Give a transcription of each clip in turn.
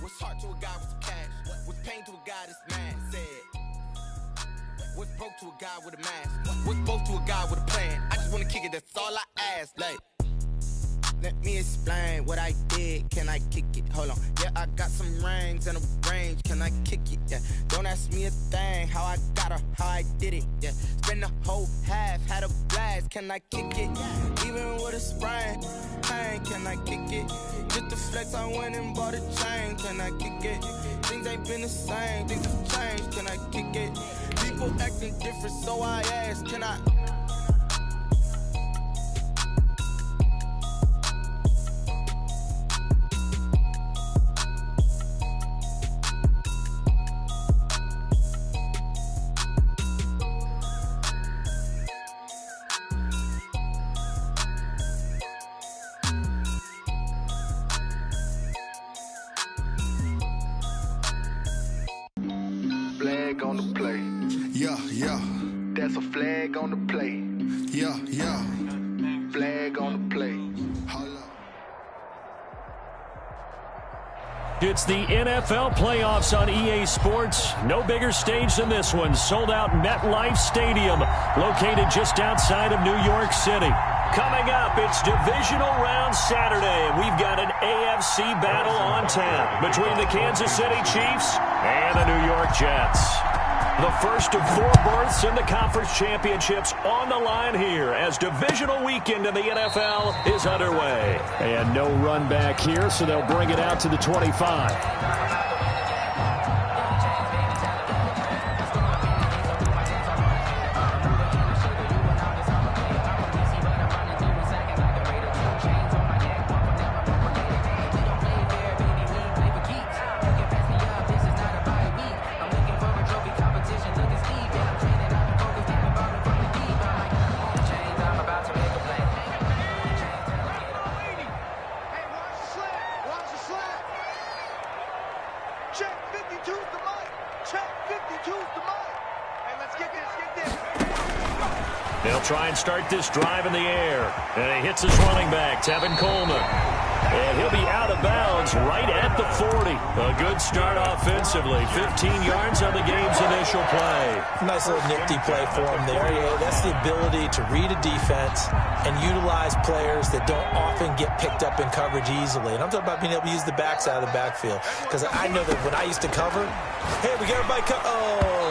What's hard to a guy with some cash? What's pain to a guy that's mad? Said. What's broke to a guy with a mask? What's both to a guy with a plan? I just wanna kick it, that's all I ask. Like, let me explain what I did. Can I kick it? Hold on. Yeah, I got some rings and a range. Can I kick it? Yeah. Don't ask me a thing. How I got her, how I did it. Yeah. Spend the whole half, had a blast. Can I kick it? Even with a sprain, pain. Can I kick it? Just the flex, I went and bought a chain. Can I kick it? Things ain't been the same. Things have changed. Can I kick it? People acting different, so I ask. Can I? Flag on the play. Yeah, yeah. That's a flag on the play. Yeah, yeah. Flag on the play. Hold up. It's the NFL playoffs on EA Sports. No bigger stage than this one. Sold out MetLife Stadium, located just outside of New York City. Coming up, it's Divisional Round Saturday, and we've got an AFC battle on tap between the Kansas City Chiefs and the New York Jets. The first of 4 berths in the conference championships on the line here as divisional weekend in the NFL is underway. And no run back here, so they'll bring it out to the 25. They'll try and start this drive in the air. And he hits his running back, Tevin Coleman. And he'll be out of bounds right at the 40. A good start offensively. 15 yards on the game's initial play. Nice little nifty play for him there. Yeah, that's the ability to read a defense and utilize players that don't often get picked up in coverage easily. And I'm talking about being able to use the backs out of the backfield. Because I know that when I used to cover, hey, we got everybody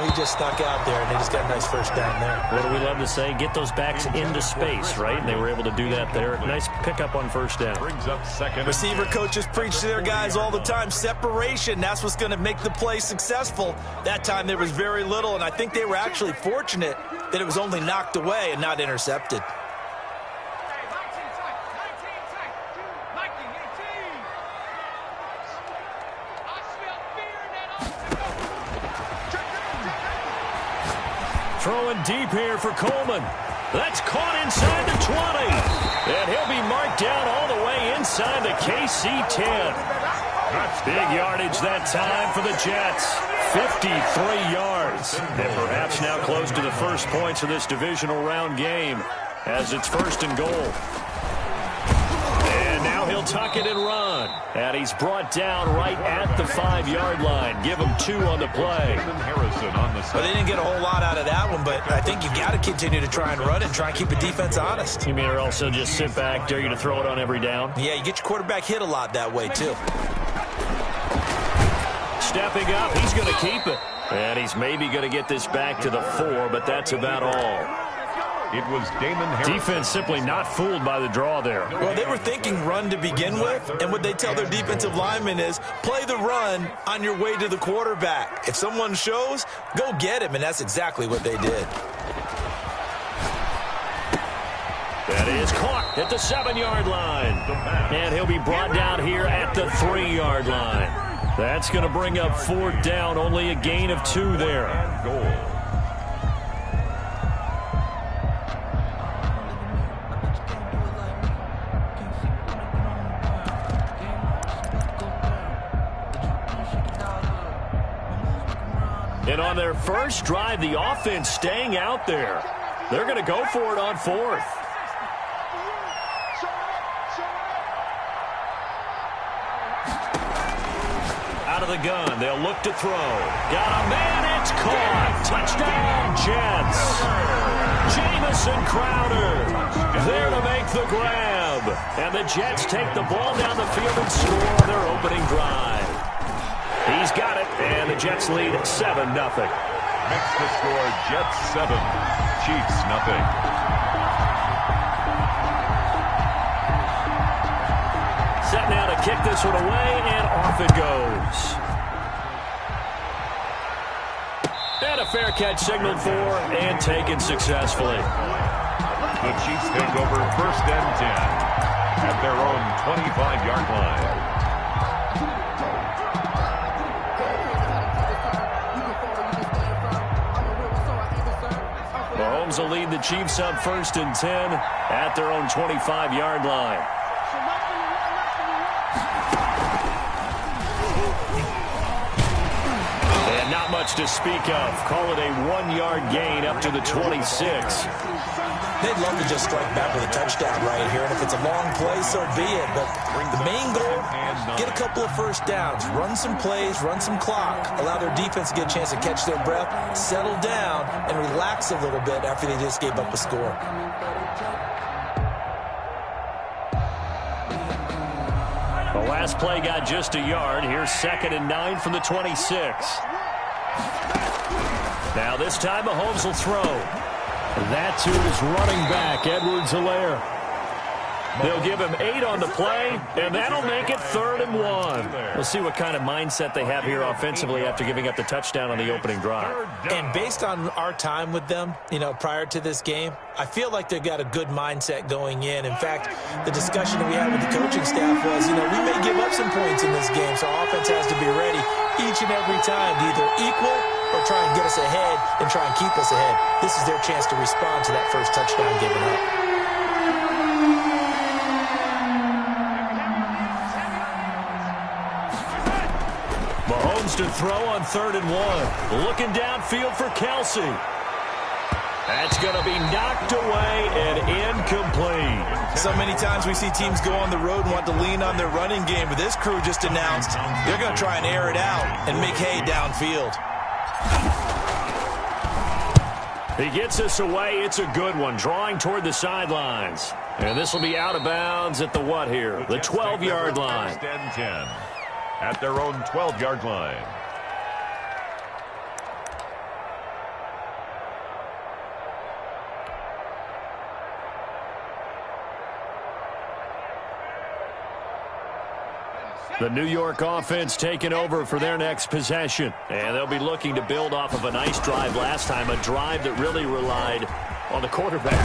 he just snuck out there, and they just got a nice first down there. What do we love to say? Get those backs into space, right? And they were able to do that there. Nice pickup on first down. Brings up second. Receiver coaches preach to their guys all the time. Separation, that's what's going to make the play successful. That time there was very little, and I think they were actually fortunate that it was only knocked away and not intercepted. Throwing deep here for Coleman. That's caught inside the 20. And he'll be marked down all the way inside the KC 10. Big yardage that time for the Jets. 53 yards. And perhaps now close to the first points of this divisional round game as it's 1st and goal. And now he'll tuck it and run. And he's brought down right at the 5-yard line. Give him 2 on the play. Well, they didn't get a whole lot out of that one, but I think you've got to continue to try and run and try and keep the defense honest. You mean or also just sit back, dare you to throw it on every down? Yeah, you get your quarterback hit a lot that way, too. Stepping up, he's going to keep it. And he's maybe going to get this back to the 4, but that's about all. It was Damon Harrison. Defense simply not fooled by the draw there. Well, they were thinking run to begin with, and what they tell their defensive linemen is play the run on your way to the quarterback. If someone shows, go get him, and that's exactly what they did. That is caught at the 7-yard line. And he'll be brought down here at the 3-yard line. That's going to bring up 4th down, only a gain of 2 there. Goal. And on their first drive, the offense staying out there. They're going to go for it on 4th. out of the gun. They'll look to throw. Got a man. It's caught. Touchdown, Jets. Jamison Crowder there to make the grab. And the Jets take the ball down the field and score on their opening drive. He's got it, and the Jets lead 7-0. Makes the score Jets 7, Chiefs 0. Set now to kick this one away, and off it goes. And a fair catch signaled for and taken successfully. The Chiefs take over 1st and 10 at their own 25-yard line. Mahomes will lead the Chiefs up 1st and 10 at their own 25-yard line. And not much to speak of. Call it a 1-yard gain up to the 26. They'd love to just strike back with a touchdown right here, and if it's a long play, so be it. But the main goal, get a couple of first downs, run some plays, run some clock, allow their defense to get a chance to catch their breath, settle down, and relax a little bit after they just gave up a score. The last play got just a yard. Here's 2nd and 9 from the 26. Now this time Mahomes will throw. That's who is running back, Edwards-Helaire. They'll give him 8 on the play, and that'll make it 3rd and 1. We'll see what kind of mindset they have here offensively after giving up the touchdown on the opening drive. And based on our time with them, prior to this game, I feel like they've got a good mindset going in. In fact, the discussion that we had with the coaching staff was, we may give up some points in this game, so our offense has to be ready each and every time to either equal or try and get us ahead and try and keep us ahead. This is their chance to respond to that first touchdown given up. Mahomes to throw on 3rd and 1. Looking downfield for Kelsey. That's going to be knocked away and incomplete. So many times we see teams go on the road and want to lean on their running game, but this crew just announced they're going to try and air it out and make hay downfield. He gets this away. It's a good one. Drawing toward the sidelines. And this will be out of bounds at the what here? The 12-yard line. 1st and 10 at their own 12-yard line. The New York offense taking over for their next possession. And they'll be looking to build off of a nice drive last time, a drive that really relied on the quarterback.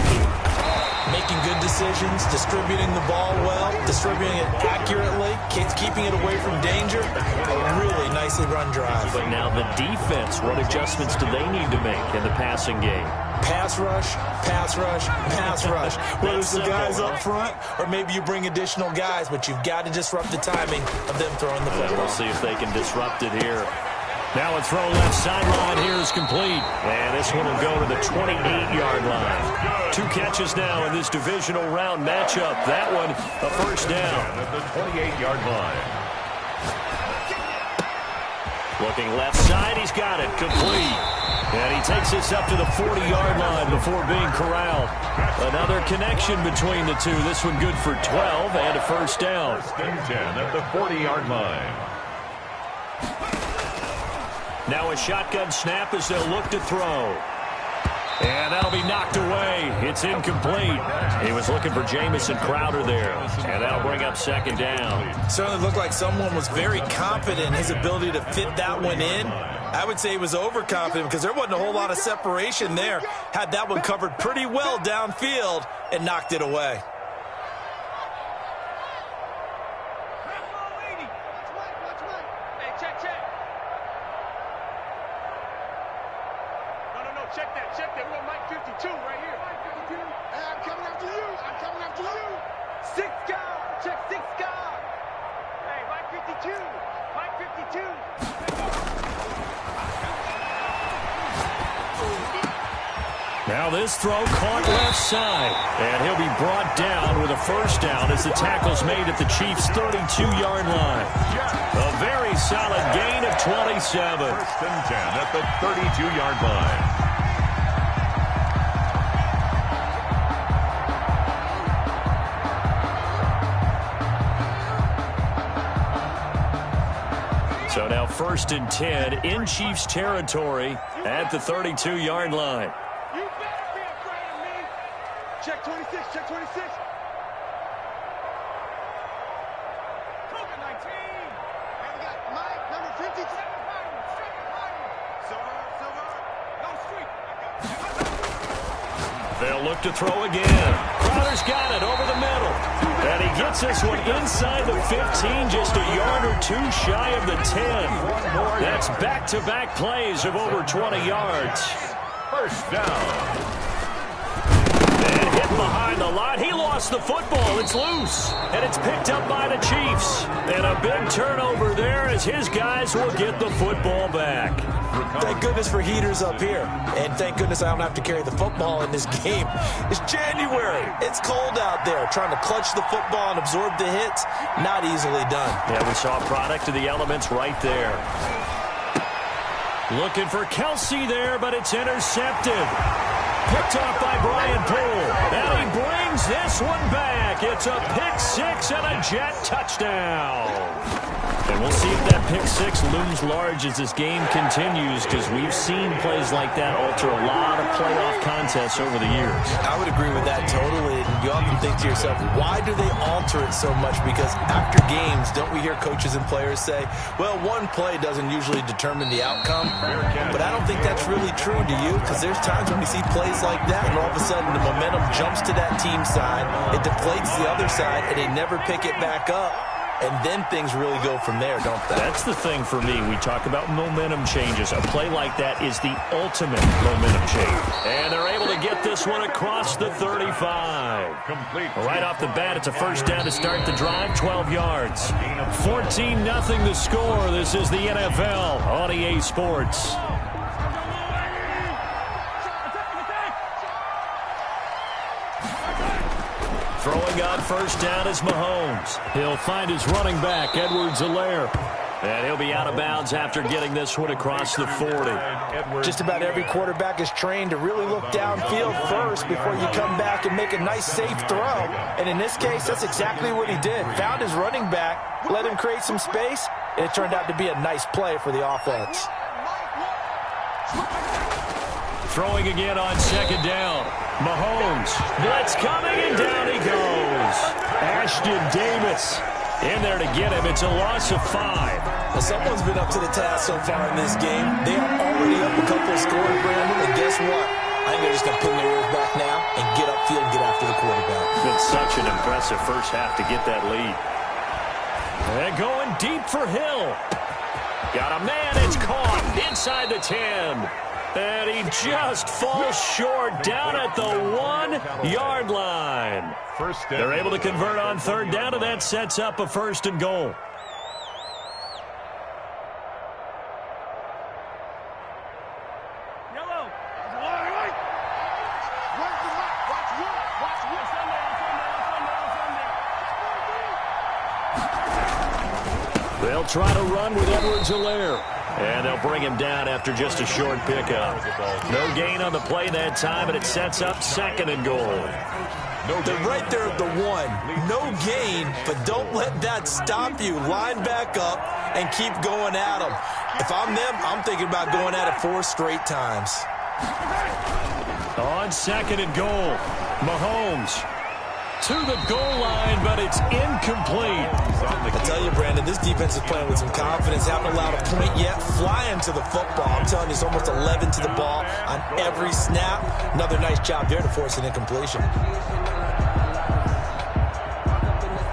Making good decisions, distributing the ball well, distributing it accurately, keeping it away from danger. A really nicely run drive. But now the defense, what adjustments do they need to make in the passing game? Pass rush, pass rush, pass rush. Whether it's the guys up front or maybe you bring additional guys, but you've got to disrupt the timing of them throwing the football. We'll see if they can disrupt it here. Now a throw left sideline here is complete. And this one will go to the 28-yard line. 2 catches now in this divisional round matchup. That one, a first down. At the 28-yard line. Looking left side, he's got it, complete. And he takes this up to the 40-yard line before being corralled. Another connection between the two. This one good for 12 and a first down. 1st and 10 at the 40-yard line. Now a shotgun snap as they'll look to throw. And that'll be knocked away. It's incomplete. He was looking for Jamison Crowder there. And that'll bring up 2nd down. Certainly looked like someone was very confident in his ability to fit that one in. I would say he was overconfident because there wasn't a whole lot of separation there. Had that one covered pretty well downfield and knocked it away. Check that. We got Mike 52 right here. Mike 52. Hey, I'm coming after you. I'm coming after you. 6 guard. Check 6 guard. Hey, Mike 52. Mike 52. Now this throw caught left side. And he'll be brought down with a first down as the tackle's made at the Chiefs' 32-yard line. A very solid gain of 27. First and 10 at the 32-yard line. So now first and 10 in Chiefs territory at the 32-yard line. You better be afraid of me. Check 26, check 26. Coca 19. And we got Mike, number 50. They'll look to throw again. Crowder's got it over the middle. And he gets this one inside the 15, just a yard or two shy of the 10. That's back-to-back plays of over 20 yards. First down. And hit behind the line. He lost the football. It's loose. And it's picked up by the Chiefs. And a big turnover there as his guys will get the football back. Thank goodness for heaters up here. And thank goodness I don't have to carry the football in this game. It's January. It's cold out there. Trying to clutch the football and absorb the hits, not easily done. Yeah, we saw a product of the elements right there. Looking for Kelsey there, but it's intercepted. Picked off by Brian Poole. And he brings this one back. It's a pick six and a Jet touchdown. And we'll see if that pick six looms large as this game continues, because we've seen plays like that alter a lot of playoff contests over the years. I would agree with that totally. And you often think to yourself, why do they alter it so much? Because after games, don't we hear coaches and players say, well, one play doesn't usually determine the outcome? But I don't think that's really true, do you? Because there's times when we see plays like that, and all of a sudden the momentum jumps to that team side, it deflates the other side, and they never pick it back up. And then things really go from there, don't they? That's the thing for me. We talk about momentum changes. A play like that is the ultimate momentum change. And they're able to get this one across the 35. Complete. Right off the bat, it's a first down to start the drive, 12 yards. 14-0 the score. This is the NFL on EA Sports. Throwing on first down is Mahomes. He'll find his running back, Edwards-Helaire. And he'll be out of bounds after getting this one across the 40. Just about every quarterback is trained to really look downfield first before you come back and make a nice, safe throw. And in this case, that's exactly what he did. Found his running back, let him create some space, and it turned out to be a nice play for the offense. Throwing again on second down. Mahomes. Blitz coming, and down he goes. Ashton Davis in there to get him. It's a loss of 5. Well, someone's been up to the task so far in this game. They are already up a couple of scores, Brandon, and guess what? I think they're just going to pin their ears back now and get upfield and get after the quarterback. It's been such an impressive first half to get that lead. And going deep for Hill. Got a man. It's caught inside the 10. And he just falls short down at the 1-yard line. They're able to convert on third down, and that sets up a first and goal. They'll try to run with Edwards-Helaire. And they'll bring him down after just a short pickup. No gain on the play that time, and it sets up second and goal. They're right there at the 1. No gain, but don't let that stop you. Line back up and keep going at them. If I'm them, I'm thinking about going at it 4 straight times. On second and goal, Mahomes to the goal line, but it's incomplete. I tell you, Brandon, this defense is playing with some confidence. Haven't allowed a point yet. Flying to the football. I'm telling you, it's almost 11 to the ball on every snap. Another nice job there to force an incompletion.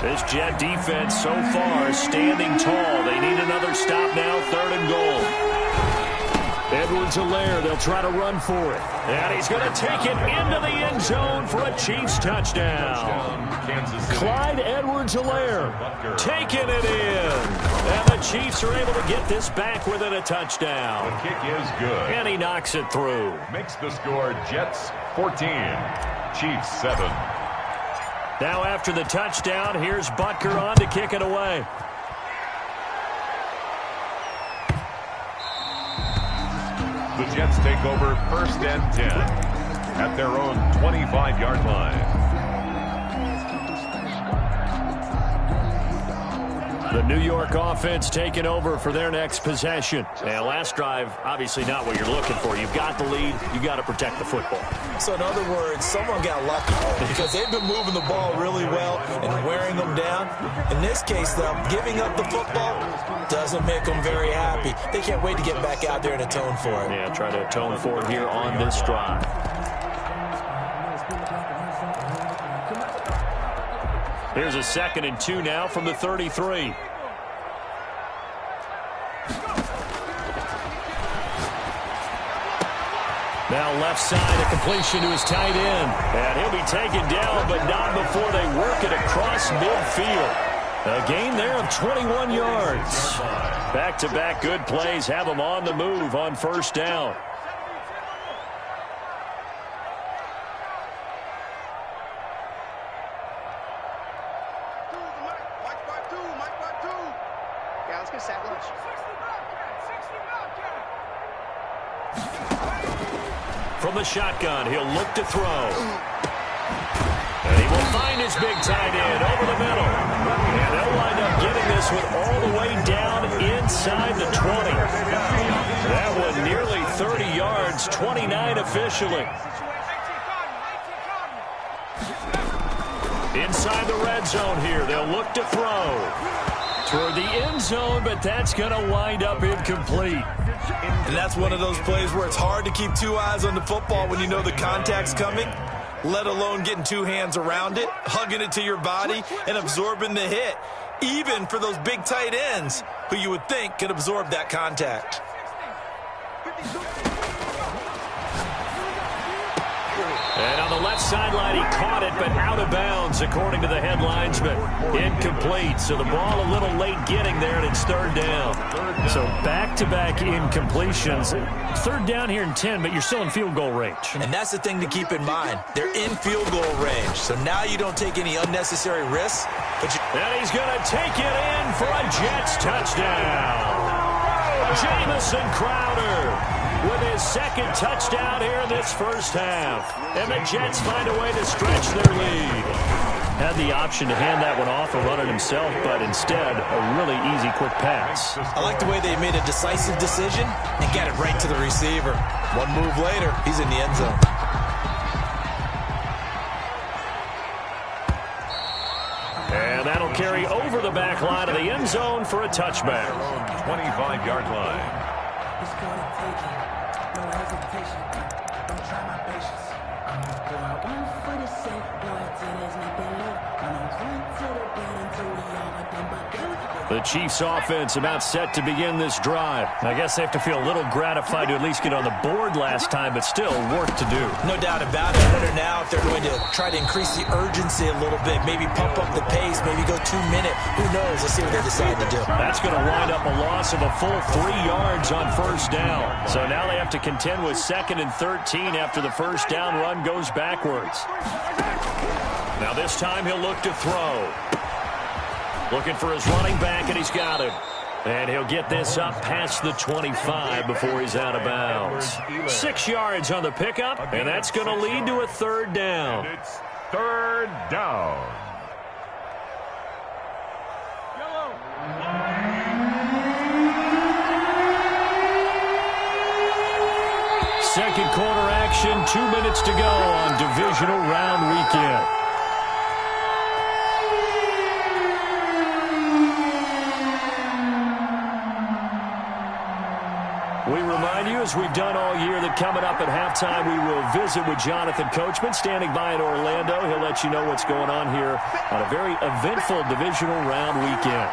This Jet defense so far standing tall. They need another stop now, third and goal. Edwards-Helaire, they'll try to run for it. And he's going to take it into the end zone for a Chiefs touchdown. Clyde Edwards-Helaire taking it in. And the Chiefs are able to get this back within a touchdown. The kick is good. And he knocks it through. Makes the score Jets 14, Chiefs 7. Now after the touchdown, here's Butker on to kick it away. The Jets take over 1st and 10 at their own 25-yard line. The New York offense taking over for their next possession. And last drive, obviously not what you're looking for. You've got the lead. You've got to protect the football. So in other words, someone got lucky because they've been moving the ball really well and wearing them down. In this case, though, giving up the football doesn't make them very happy. They can't wait to get back out there and atone for it. Yeah, try to atone for it here on this drive. Here's a 2nd and 2 now from the 33. Now left side, a completion to his tight end. And he'll be taken down, but not before they work it across midfield. A gain there of 21 yards. Back-to-back good plays have them on the move on 1st down. From the shotgun, he'll look to throw. And he will find his big tight end over the middle. And they'll wind up getting this one all the way down inside the 20. That one nearly 30 yards, 29 officially. Inside the red zone here, they'll look to throw. Toward the end zone, but that's going to wind up incomplete. And that's one of those plays where it's hard to keep two eyes on the football when you know the contact's coming, let alone getting two hands around it, hugging it to your body, and absorbing the hit, even for those big tight ends who you would think can absorb that contact. And on the left sideline, he caught it, but out of bounds, according to the headlines, but incomplete. So the ball a little late getting there, and it's 3rd down. So back-to-back incompletions. 3rd down here in 10, but you're still in field goal range. And that's the thing to keep in mind. They're in field goal range, so now you don't take any unnecessary risks. And he's going to take it in for a Jets touchdown. Jamison Crowder with his 2nd touchdown here in this 1st half. And the Jets find a way to stretch their lead. Had the option to hand that one off or run it himself, but instead, a really easy, quick pass. I like the way they made a decisive decision and got it right to the receiver. One move later, he's in the end zone. And that'll carry over the back line of the end zone for a touchback. 25-yard line. The Chiefs offense about set to begin this drive. I guess they have to feel a little gratified to at least get on the board last time, but still work to do. No doubt about it. I wonder now if they're going to try to increase the urgency a little bit, maybe pump up the pace, maybe go 2-minute. Who knows? Let's see what they decide to do. That's going to wind up a loss of a full 3 yards on 1st down. So now they have to contend with 2nd and 13 after the 1st down run goes backwards. Now this time he'll look to throw. Looking for his running back, and he's got him. And he'll get this up past the 25 before he's out of bounds. 6 yards on the pickup, and that's going to lead to a 3rd down. It's 3rd down. Second quarter action, 2 minutes to go on divisional round weekend. We remind you, as we've done all year, that coming up at halftime, we will visit with Jonathan Coachman, standing by in Orlando. He'll let you know what's going on here on a very eventful divisional round weekend.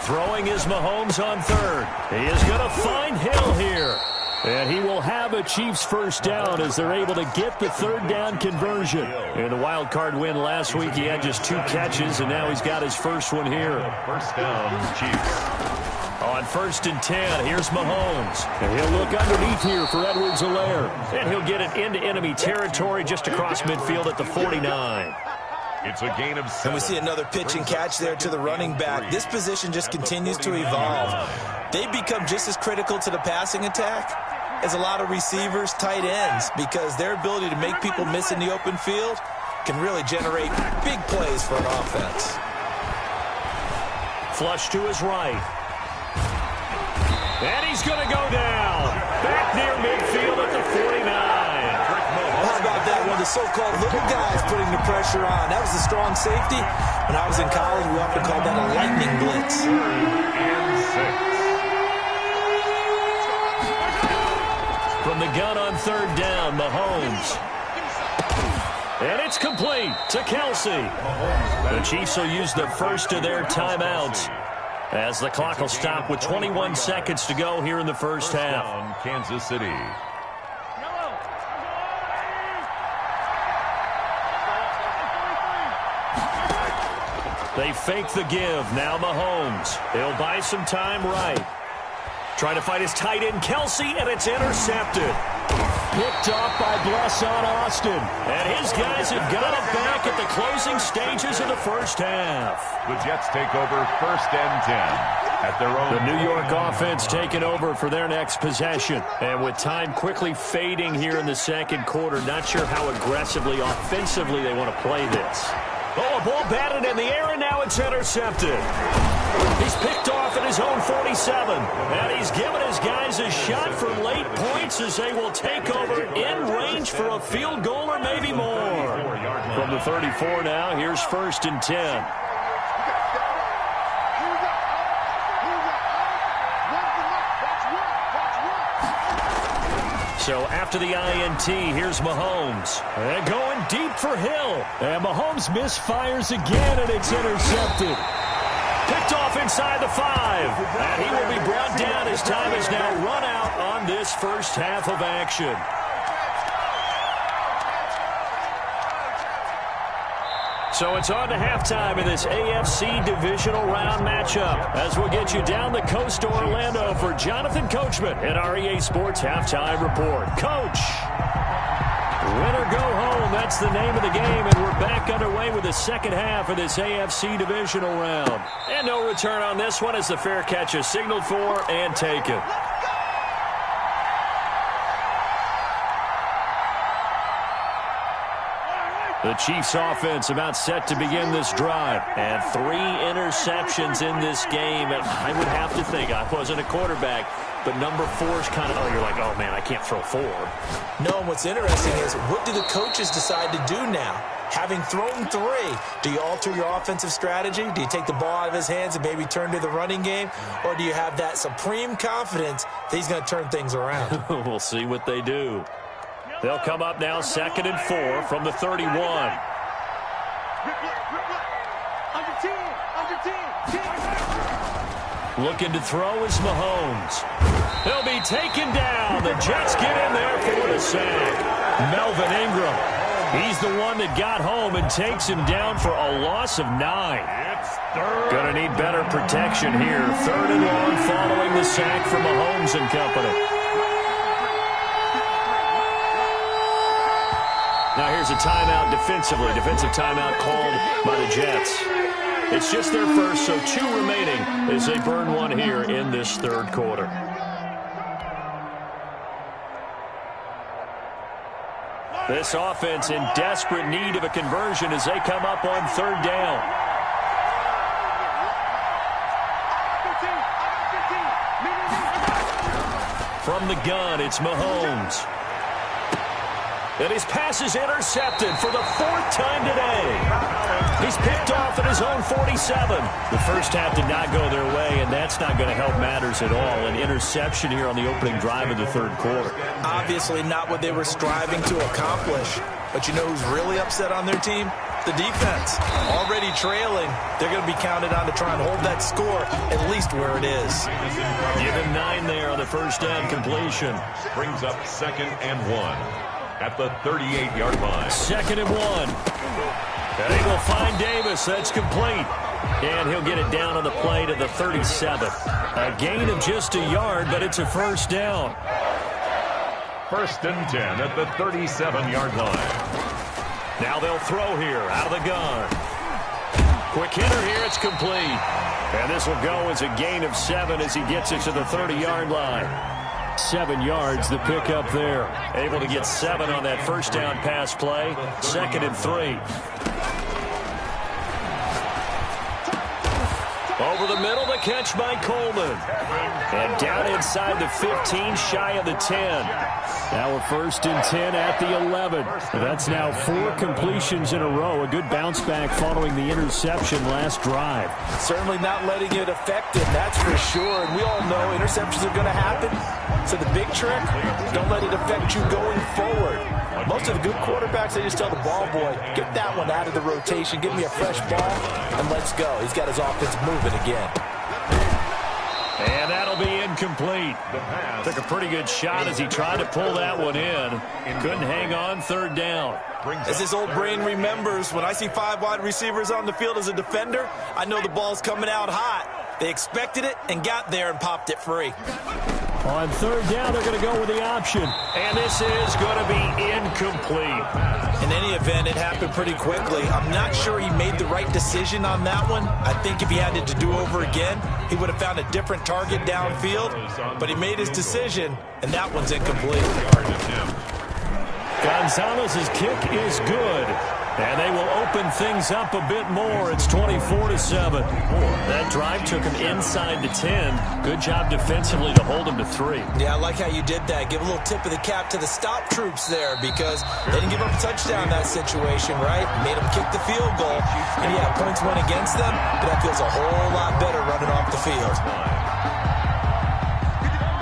Throwing is Mahomes on 3rd. He is going to find Hill here. And he will have a Chiefs 1st down as they're able to get the 3rd down conversion. In the wild card win last week, he had just 2 catches, and now he's got his first one here. 1st down, Chiefs. On 1st and 10, here's Mahomes. And he'll look underneath here for Edwards-Helaire. And he'll get it into enemy territory just across midfield at the 49. It's a gain of 7. And we see another pitch and catch there to the running back. This position just continues to evolve. They become just as critical to the passing attack as a lot of receivers, tight ends, because their ability to make people miss in the open field can really generate big plays for an offense. Flush to his right. And he's going to go down. Back near midfield at the 49. How about that? One of the so-called little guys putting the pressure on. That was a strong safety. When I was in college, we often called that a lightning blitz. 3rd and 6. From the gun on 3rd down, Mahomes. And it's complete to Kelsey. The Chiefs will use the first of their timeouts as the clock will stop with 21 seconds to go here in the first half. Down, Kansas City. They fake the give. Now Mahomes. He'll buy some time right. Trying to find his tight end, Kelsey, and it's intercepted. Picked off by Blesson Austin. And his guys have got it back at the closing stages of the first half. The Jets take over 1st and 10 at their own. The New York offense taking over for their next possession. And with time quickly fading here in the second quarter, not sure how aggressively, offensively they want to play this. Oh, a ball batted in the air, and now it's intercepted. He's picked off at his own 47. And he's given his guys a shot for late points as they will take over in range for a field goal or maybe more. From the 34 now, here's 1st and 10. So after the INT, here's Mahomes. And going deep for Hill. And Mahomes misfires again, and it's intercepted. Picked off inside the 5. And he will be brought down as time is now run out on this first half of action. So it's on to halftime in this AFC divisional round matchup as we'll get you down the coast to Orlando for Jonathan Coachman at our EA Sports Halftime Report. Coach, win or go home, that's the name of the game, and we're back underway with the second half of this AFC divisional round. And no return on this one as the fair catch is signaled for and taken. The Chiefs offense about set to begin this drive. And 3 interceptions in this game. And I would have to think, I wasn't a quarterback, but number 4 is kind of, you're like, oh, man, I can't throw 4. No, and what's interesting is, what do the coaches decide to do now? Having thrown 3, do you alter your offensive strategy? Do you take the ball out of his hands and maybe turn to the running game? Or do you have that supreme confidence that he's going to turn things around? We'll see what they do. They'll come up now 2nd and 4 from the 31. Looking to throw is Mahomes. He'll be taken down. The Jets get in there for the sack. Melvin Ingram. He's the one that got home and takes him down for a loss of 9. Gonna need better protection here. 3rd and long following the sack from Mahomes and company. Now here's a timeout defensively. Defensive timeout called by the Jets. It's just their first, so 2 remaining as they burn one here in this 3rd quarter. This offense in desperate need of a conversion as they come up on 3rd down. From the gun, it's Mahomes. And his pass is intercepted for the 4th time today. He's picked off at his own 47. The first half did not go their way, and that's not going to help matters at all. An interception here on the opening drive of the 3rd quarter. Obviously not what they were striving to accomplish. But you know who's really upset on their team? The defense. Already trailing, they're going to be counted on to try and hold that score at least where it is. Give him 9 there on the first down completion. Brings up 2nd and 1. At the 38-yard line. 2nd and 1. And he will find Davis. That's complete. And he'll get it down on the play to the 37. A gain of just a yard, but it's a first down. 1st and 10 at the 37-yard line. Now they'll throw here out of the gun. Quick hitter here. It's complete. And this will go as a gain of 7 as he gets it to the 30-yard line. 7 yards, the pickup there. Able to get 7 on that first down pass play. 2nd and 3. Over the middle, the catch by Coleman. And down inside the 15, shy of the 10. Now a 1st and 10 at the 11. That's now 4 completions in a row. A good bounce back following the interception last drive. Certainly not letting it affect him, that's for sure. And we all know interceptions are going to happen. So the big trick, don't let it affect you going forward. Most of the good quarterbacks, they just tell the ball boy, get that one out of the rotation, give me a fresh ball, and let's go. He's got his offense moving again. And that'll be incomplete. Took a pretty good shot as he tried to pull that one in. Couldn't hang on 3rd down. As his old brain remembers, when I see 5 wide receivers on the field as a defender, I know the ball's coming out hot. They expected it and got there and popped it free. On 3rd down, they're going to go with the option. And this is going to be incomplete. In any event, it happened pretty quickly. I'm not sure he made the right decision on that one. I think if he had it to do over again, he would have found a different target downfield. But he made his decision, and that one's incomplete. Gonzalez's kick is good. And they will open things up a bit more. It's 24-7. That drive took him inside the 10. Good job defensively to hold him to 3. Yeah, I like how you did that. Give a little tip of the cap to the stop troops there because they didn't give up a touchdown in that situation, right? Made them kick the field goal. And yeah, points went against them, but that feels a whole lot better running off the field.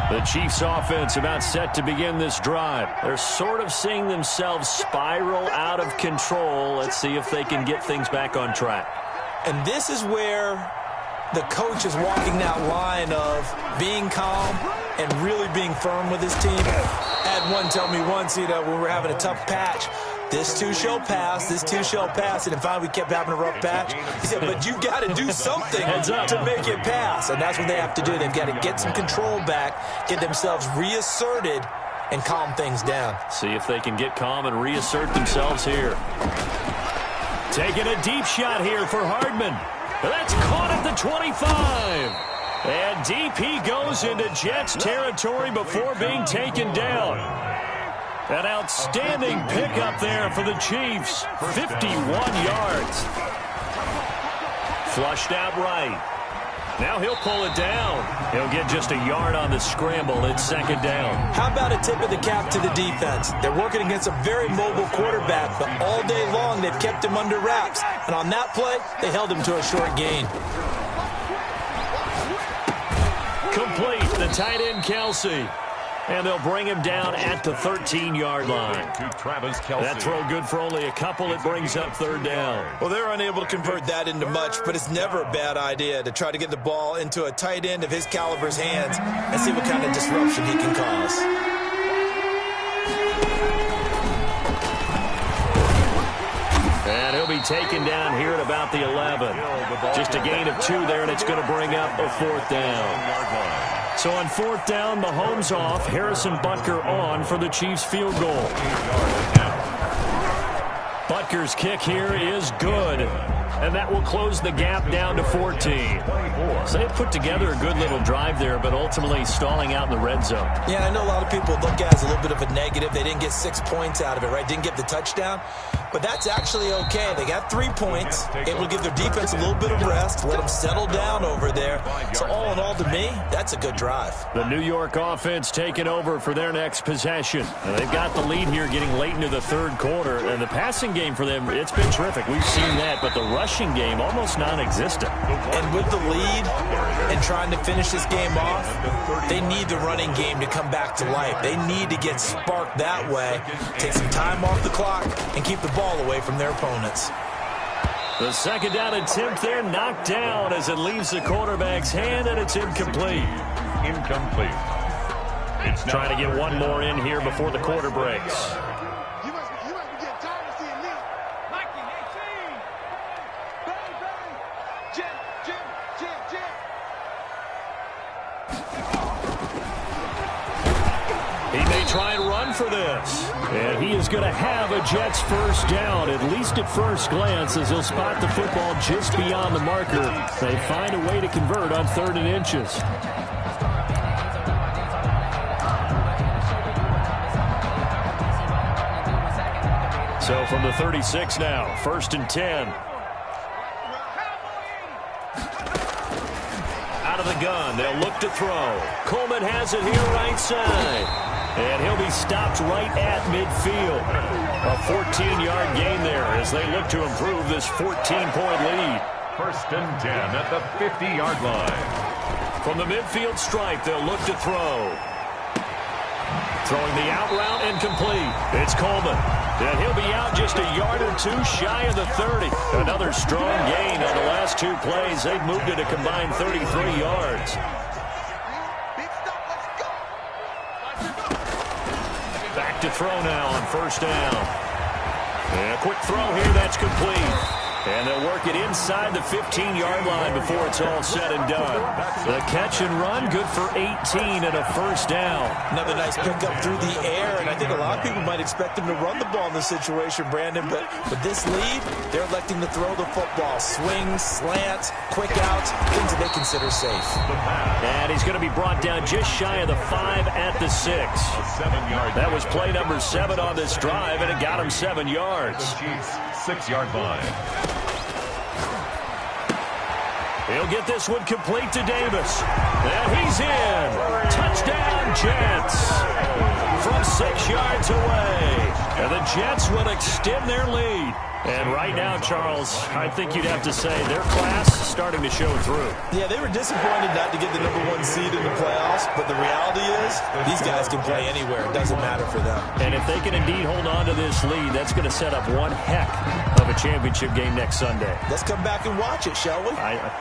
The Chiefs offense about set to begin this drive. They're sort of seeing themselves spiral out of control. Let's see if they can get things back on track. And this is where the coach is walking that line of being calm and really being firm with his team. I had one tell me once, when we were having a tough patch, this too shall pass, this too shall pass. And finally we kept having a rough patch. He said, but you've got to do something to make it pass. And that's what they have to do. They've got to get some control back, get themselves reasserted, and calm things down. See if they can get calm and reassert themselves here. Taking a deep shot here for Hardman. That's caught at the 25. And deep he goes into Jets territory before being taken down. An outstanding pickup there for the Chiefs. 51 yards. Flushed out right. Now he'll pull it down. He'll get just a yard on the scramble. It's 2nd down. How about a tip of the cap to the defense? They're working against a very mobile quarterback, but all day long they've kept him under wraps. And on that play, they held him to a short gain. Complete. The tight end, Kelsey. And they'll bring him down at the 13-yard line. That throw good for only a couple. It brings up 3rd down. Well, they're unable to convert that into much, but it's never a bad idea to try to get the ball into a tight end of his caliber's hands and see what kind of disruption he can cause. And he'll be taken down here at about the 11. Just a gain of 2 there, and it's going to bring up a 4th down. So on 4th down, Mahomes off, Harrison Butker on for the Chiefs field goal. Butker's kick here is good. And that will close the gap down to 14. So they put together a good little drive there, but ultimately stalling out in the red zone. Yeah, I know a lot of people look at it as a little bit of a negative. They didn't get 6 points out of it, right? Didn't get the touchdown. But that's actually okay. They got 3 points. Able to give their defense a little bit of rest, let them settle down over there. So all in all, to me, that's a good drive. The New York offense taking over for their next possession. And they've got the lead here getting late into the 3rd quarter. And the passing game for them, it's been terrific. We've seen that. But the rushing game, almost non-existent. And with the lead and trying to finish this game off, they need the running game to come back to life. They need to get sparked that way, take some time off the clock, and keep the ball away from their opponents. The 2nd down attempt there knocked down as it leaves the quarterback's hand, and it's incomplete. It's trying to get one more in here before the quarter breaks. He may try and run for this. And he is going to have a Jets first down, at least at first glance, as he'll spot the football just beyond the marker. They find a way to convert on 3rd and inches. So from the 36 now, 1st and 10. Out of the gun, they'll look to throw. Coleman has it here right side. And he'll be stopped right at midfield. A 14-yard gain there as they look to improve this 14-point lead. 1st and 10 at the 50-yard line. From the midfield stripe, they'll look to throw. Throwing the out route incomplete. It's Coleman. And he'll be out just a yard or two shy of the 30. Another strong gain on the last 2 plays. They've moved it a combined 33 yards. Back to throw now on 1st down. And a quick throw here, that's complete. And they'll work it inside the 15-yard line before it's all said and done. The catch and run, good for 18 and a 1st down. Another nice pickup through the air, and I think a lot of people might expect him to run the ball in this situation, Brandon, but with this lead, they're electing to throw the football. Swings, slants, quick outs, things that they consider safe. And he's going to be brought down just shy of the 5 at the 6. That was play number 7 on this drive, and it got him 7 yards. The Chiefs' 6-yard line. He'll get this one complete to Davis. And he's in. Touchdown, Jets. From 6 yards away. And the Jets will extend their lead. And right now, Charles, I think you'd have to say their class is starting to show through. Yeah, they were disappointed not to get the #1 seed in the playoffs, but the reality is these guys can play anywhere. It doesn't matter for them. And if they can indeed hold on to this lead, that's going to set up one heck of a championship game next Sunday. Let's come back and watch it, shall we?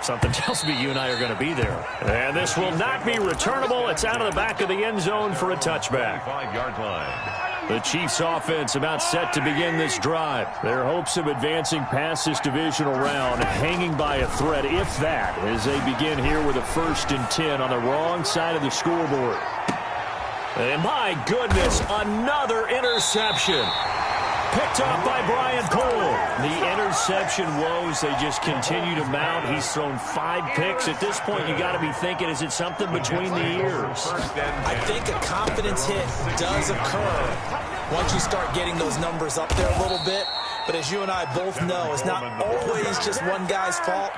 Something tells me you and I are going to be there. And this will not be returnable. It's out of the back of the end zone for a touchback. 5-yard line. The Chiefs offense about set to begin this drive. Their hopes of advancing past this divisional round hanging by a thread, if that, as they begin here with a 1st and 10 on the wrong side of the scoreboard. And my goodness, another interception. Picked off by Brian Cole. The interception woes, they just continue to mount. He's thrown 5 picks. At this point, you got to be thinking, is it something between the ears? I think a confidence hit does occur once you start getting those numbers up there a little bit. But as you and I both know, it's not always just one guy's fault.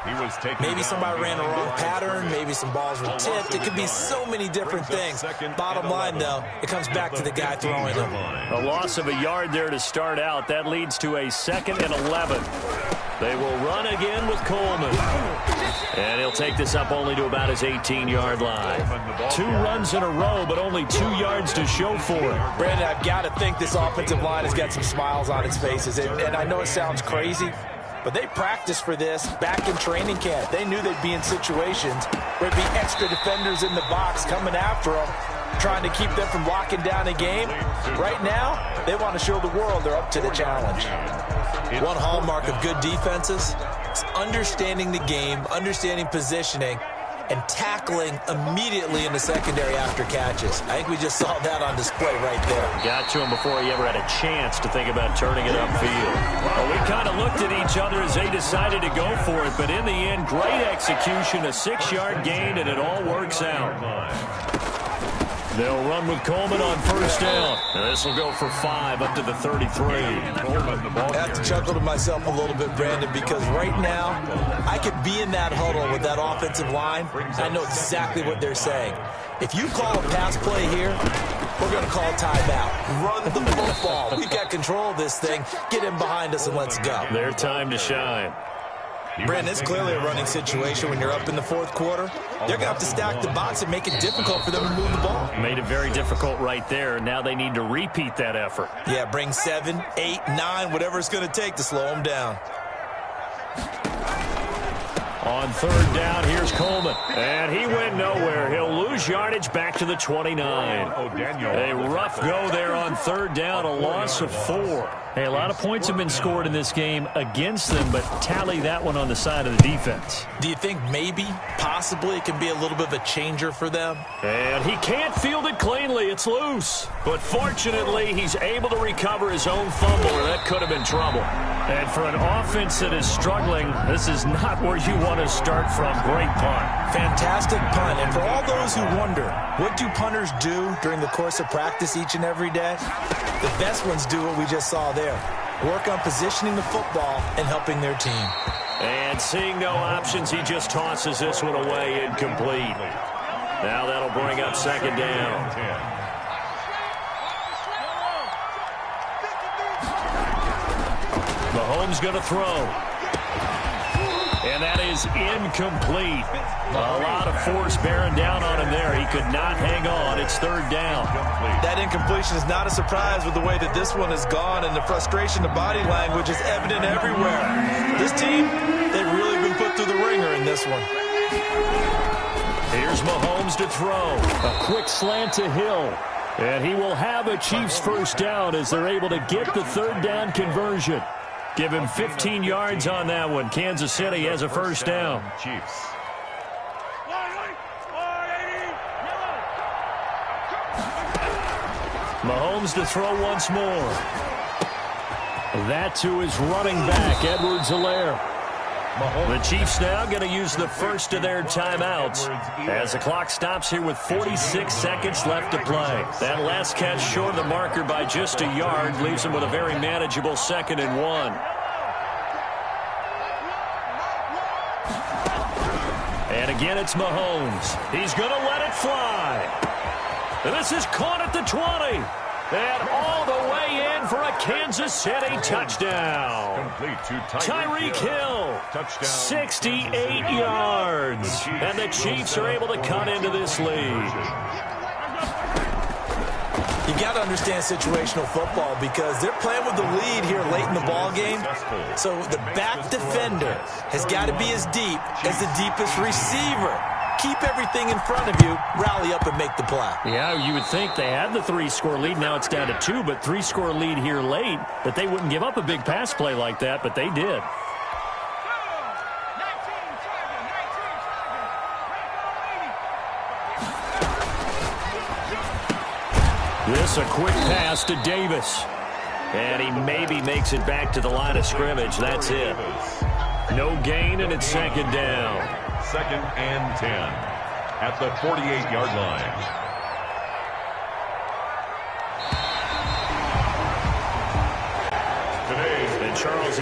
Maybe somebody ran the wrong pattern. Maybe some balls were tipped. It could be so many different things. Bottom line, though, it comes back to the guy throwing them. A loss of a yard there to start out. That leads to a 2nd and 11. They will run again with Coleman. And he'll take this up only to about his 18-yard line. 2 runs in a row, but only 2 yards to show for it. Brandon, I've got to think this offensive line has got some smiles on its faces. And I know it sounds crazy, but they practiced for this back in training camp. They knew they'd be in situations where there'd be extra defenders in the box coming after them, trying to keep them from locking down a game. Right now, they want to show the world they're up to the challenge. One hallmark of good defenses is understanding the game, understanding positioning, and tackling immediately in the secondary after catches. I think we just saw that on display right there. Got to him before he ever had a chance to think about turning it upfield. Well, we kind of looked at each other as they decided to go for it, but in the end, great execution, a 6-yard gain, and it all works out. They'll run with Coleman on 1st down. And this will go for 5 up to the 33. I have to chuckle to myself a little bit, Brandon, because right now I could be in that huddle with that offensive line. I know exactly what they're saying. If you call a pass play here, we're going to call timeout. Run the football. We've got control of this thing. Get in behind us and let's go. Their time to shine. Brandon, it's clearly a running situation when you're up in the 4th quarter. They're going to have to stack the box and make it difficult for them to move the ball. Made it very difficult right there. Now they need to repeat that effort. Yeah, bring 7, 8, 9, whatever it's going to take to slow them down. On third down, here's Coleman. And he went nowhere. He'll lose yardage back to the 29. A rough go there on third down, a loss of 4. Hey, a lot of points have been scored in this game against them, but tally that one on the side of the defense. Do you think maybe, possibly, it can be a little bit of a changer for them? And he can't field it cleanly. It's loose. But fortunately, he's able to recover his own fumble, or that could have been trouble. And for an offense that is struggling, this is not where you want to start from. Great punt. Fantastic punt. And for all those who wonder, what do punters do during the course of practice each and every day? The best ones do what we just saw there. Work on positioning the football and helping their team. And seeing no options, he just tosses this one away, incomplete. Now that'll bring up second down. Mahomes going to throw. And that is incomplete. A lot of force bearing down on him there. He could not hang on. It's third down. That incompletion is not a surprise with the way that this one has gone, and the frustration, the body language is evident everywhere. This team, they've really been put through the ringer in this one. Here's Mahomes to throw. A quick slant to Hill. And he will have a Chiefs first down as they're able to get the third down conversion. Give him 15 yards on that one. Kansas City has a first down. Chiefs. Mahomes to throw once more. That to his running back, Edwards-Helaire. The Chiefs now going to use the first of their timeouts as the clock stops here with 46 seconds left to play. That last catch short of the marker by just a yard leaves them with a very manageable 2nd and 1. And again, it's Mahomes. He's going to let it fly. And this is caught at the 20. And all the way in for a Kansas City touchdown. Tyreek Hill, 68 yards. And the Chiefs are able to cut into this lead. You got to understand situational football because they're playing with the lead here late in the ball game. So the back defender has got to be as deep as the deepest receiver. Keep everything in front of you, rally up and make the play. Yeah, you would think they had the 3-score lead. Now it's down to 2, but 3-score lead here late, that they wouldn't give up a big pass play like that, but they did. This a quick pass to Davis. And he maybe makes it back to the line of scrimmage. That's it. No gain, and it's second down. 2nd and 10 at the 48-yard line. And Charles,